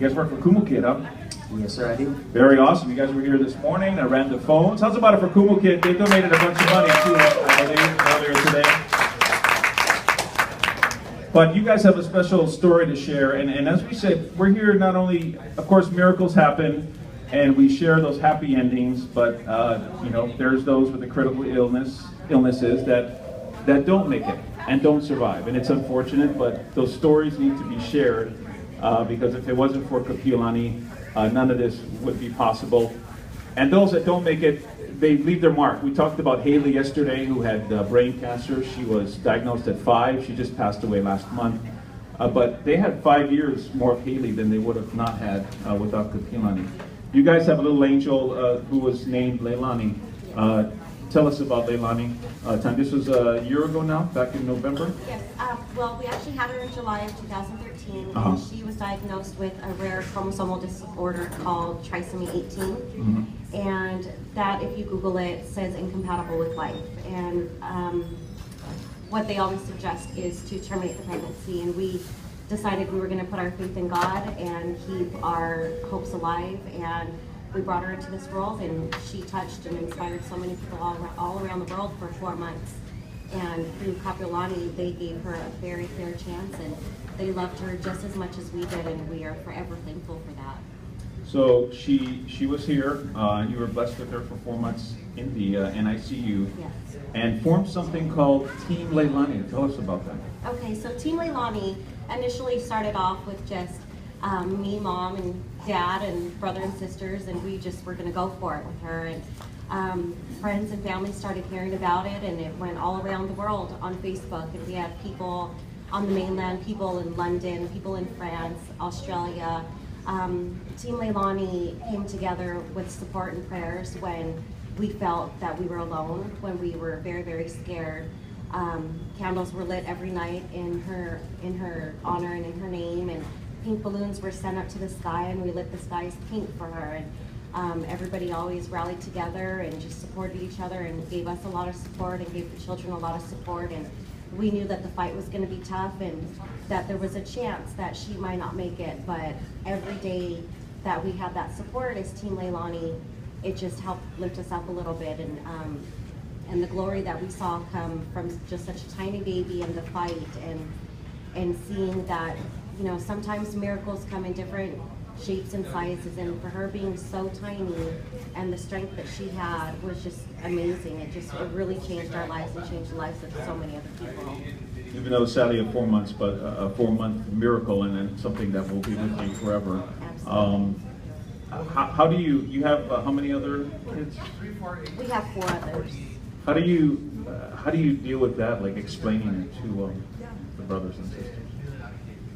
You guys work for Kumu Kid, huh? Yes, sir, I do. Very awesome. You guys were here this morning. I ran the phones. How's about it for Kumu Kid? They donated a bunch of money too, I believe, earlier today. But you guys have a special story to share, and as we said, we're here not only, of course, miracles happen, and we share those happy endings, but you know, there's those with the critical illnesses that don't make it and don't survive, and it's unfortunate, but those stories need to be shared because if it wasn't for Kapiolani, none of this would be possible. And those that don't make it, they leave their mark. We talked about Haley yesterday, who had brain cancer. She was diagnosed at 5. She just passed away last month. But they had 5 years more of Haley than they would have not had without Kapiolani. You guys have a little angel who was named Leilani. Tell us about Leilani. This was a year ago now, back in November? Yes, well, we actually had her in July of 2013, and she was diagnosed with a rare chromosomal disorder called trisomy 18, and that, if you Google it, says incompatible with life. And what they always suggest is to terminate the pregnancy, and we decided we were going to put our faith in God and keep our hopes alive, and we brought her into this world, and she touched and inspired so many people all around the world for 4 months. And through Kapiolani, they gave her a very fair chance, and they loved her just as much as we did, and we are forever thankful for that. So she was here, you were blessed with her for 4 months in the NICU, Yes. and formed something called Team Leilani. Tell us about that. Okay, so Team Leilani initially started off with just me, mom, and dad, and brother and sisters, and we just were going to go for it with her. And friends and family started hearing about it, and it went all around the world on Facebook. And we had people on the mainland, people in London, people in France, Australia. Team Leilani came together with support and prayers when we felt that we were alone, when we were very, very scared. Candles were lit every night in her honor and in her name, and pink balloons were sent up to the sky, and we lit the skies pink for her. And everybody always rallied together and just supported each other and gave us a lot of support and gave the children a lot of support. And we knew that the fight was going to be tough and that there was a chance that she might not make it. But every day that we had that support as Team Leilani, it just helped lift us up a little bit. And the glory that we saw come from just such a tiny baby and the fight, and seeing that, you know, sometimes miracles come in different shapes and sizes, and for her being so tiny and the strength that she had was just amazing. It really changed our lives and changed the lives of so many other people. Even though sadly a 4 months, but a 4-month miracle, and then something that will be with you forever. Absolutely. How do you have how many other kids? We have 4 others. How do you deal with that, like explaining it to the brothers and sisters?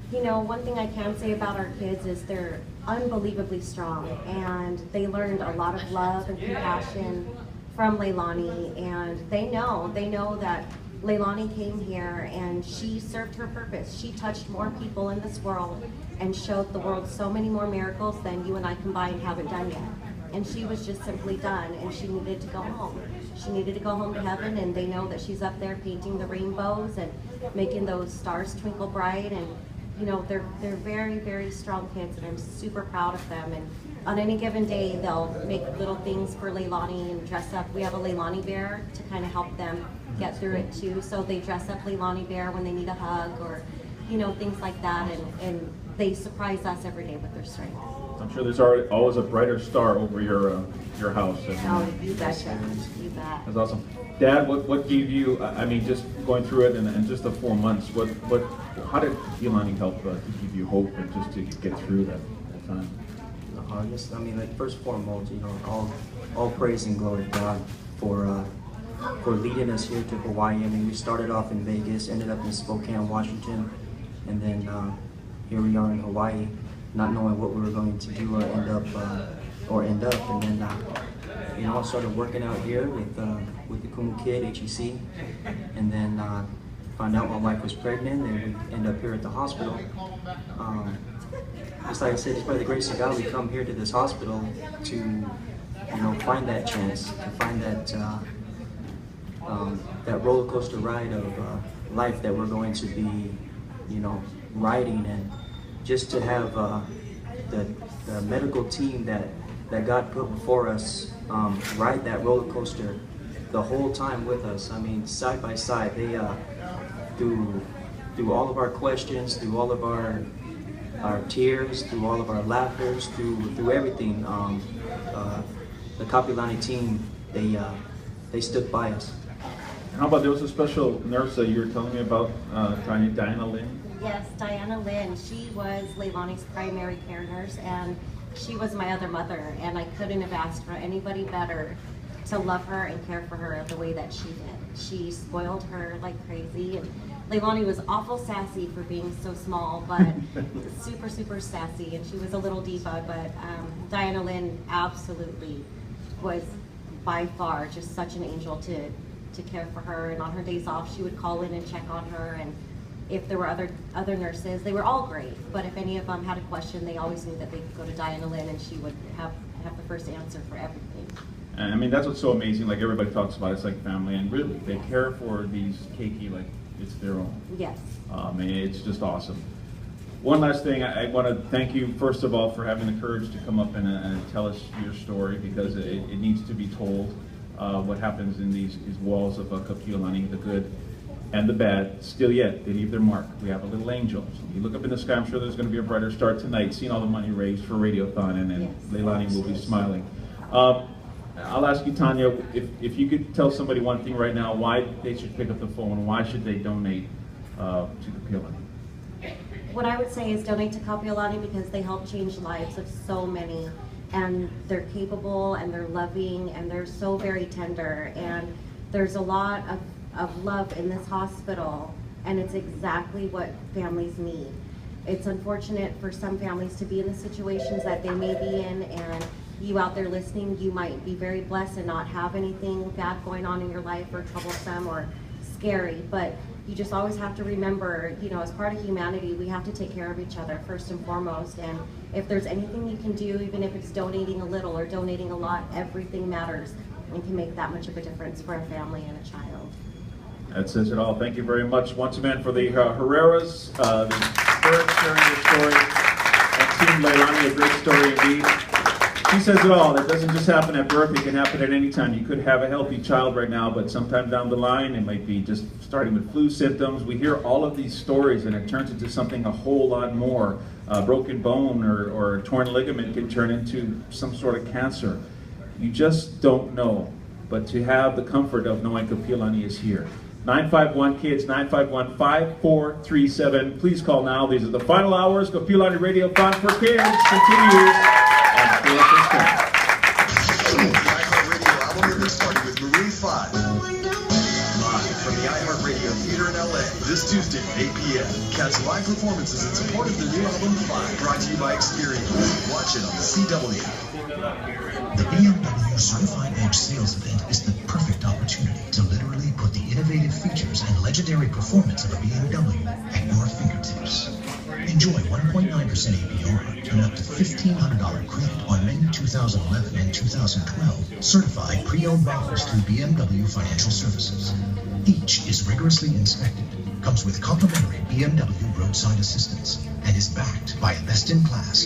You know, one thing I can say about our kids is they're unbelievably strong, and they learned a lot of love and compassion from Leilani, and they know that Leilani came here and she served her purpose. She touched more people in this world and showed the world so many more miracles than you and I combined haven't done yet. And she was just simply done, and she needed to go home. She needed to go home to heaven, and they know that she's up there painting the rainbows and making those stars twinkle bright. And you know, they're very, very strong kids, and I'm super proud of them. And on any given day, they'll make little things for Leilani and dress up. We have a Leilani bear to kind of help them get through it too. So they dress up Leilani bear when they need a hug, or you know, things like that. And they surprise us every day with their strength. I'm sure there's always a brighter star over your house. Oh, you betcha. You bet. That's awesome. Dad, what gave you, I mean, just going through it and just the 4 months, how did Kapiolani help to give you hope and just to get through that time? Just, I mean, like, first and foremost, you know, all praise and glory to God for leading us here to Hawaii. I mean, we started off in Vegas, ended up in Spokane, Washington, and then here we are in Hawaii, not knowing what we were going to do or end up, and then you know, I started working out here with the Kumu Kid, HEC, and then found out my wife was pregnant, and we ended up here at the hospital. Just like I said, just by the grace of God, we come here to this hospital to, you know, find that chance, to find that that roller coaster ride of life that we're going to be, you know, riding, and just to have the medical team that God put before us ride that roller coaster the whole time with us. I mean, side by side, they through all of our questions, through all of our tears, through all of our laughters, through everything. The Kapiolani team, they stood by us. And how about, there was a special nurse that you were telling me about, Diana Lynn? Yes, Diana Lynn. She was Leilani's primary care nurse, and she was my other mother, and I couldn't have asked for anybody better to love her and care for her the way that she did. She spoiled her like crazy, and Leilani was awful sassy for being so small, but super, super sassy, and she was a little diva, but Diana Lynn absolutely was by far just such an angel to care for her, and on her days off she would call in and check on her, and if there were other nurses, they were all great, but if any of them had a question, they always knew that they could go to Diana Lynn and she would have the first answer for everything. And I mean, that's what's so amazing, like everybody talks about, it's like family, and really, they care for these keiki like it's their own. Yes. And it's just awesome. One last thing, I want to thank you, first of all, for having the courage to come up and tell us your story, because it needs to be told, what happens in these walls of Kapiolani, the good and the bad. Still yet, they leave their mark. We have a little angel. So you look up in the sky, I'm sure there's going to be a brighter star tonight, seeing all the money raised for Radiothon, and yes, Leilani will be smiling. I'll ask you, Tanya, if you could tell somebody one thing right now, why they should pick up the phone, why should they donate to Kapiolani? What I would say is donate to Kapiolani because they help change lives of so many, and they're capable and they're loving and they're so very tender, and there's a lot of love in this hospital, and it's exactly what families need. It's unfortunate for some families to be in the situations that they may be in, and you out there listening, you might be very blessed and not have anything bad going on in your life or troublesome or scary, but you just always have to remember, you know, as part of humanity, we have to take care of each other first and foremost, and if there's anything you can do, even if it's donating a little or donating a lot, everything matters and can make that much of a difference for a family and a child. That says it all. Thank you very much once again for the Herreras, the first sharing their story, and Team Leilani, a great story indeed. She says it all. It doesn't just happen at birth, it can happen at any time. You could have a healthy child right now, but sometime down the line, it might be just starting with flu symptoms. We hear all of these stories and it turns into something a whole lot more. A broken bone or a torn ligament can turn into some sort of cancer. You just don't know. But to have the comfort of knowing Kapiolani is here. 951 kids, 951-5437. Please call now. These are the final hours. Kapiolani Radiothon for Kids continues on KSSK. The iHeartRadio album release party with Maroon 5. Live from the iHeartRadio Theater in LA this Tuesday at 8 p.m. Catch live performances in support of the new album 5, brought to you by Experience. Watch it on the CW. The BMW Certified Edge Sales Event is the perfect opportunity to literally put the innovative features and legendary performance of a BMW at your fingertips. Enjoy 1.9% APR and up to $1,500 credit on many 2011 and 2012 certified pre-owned models through BMW Financial Services. Each is rigorously inspected, comes with complimentary BMW roadside assistance, and is backed by a best-in-class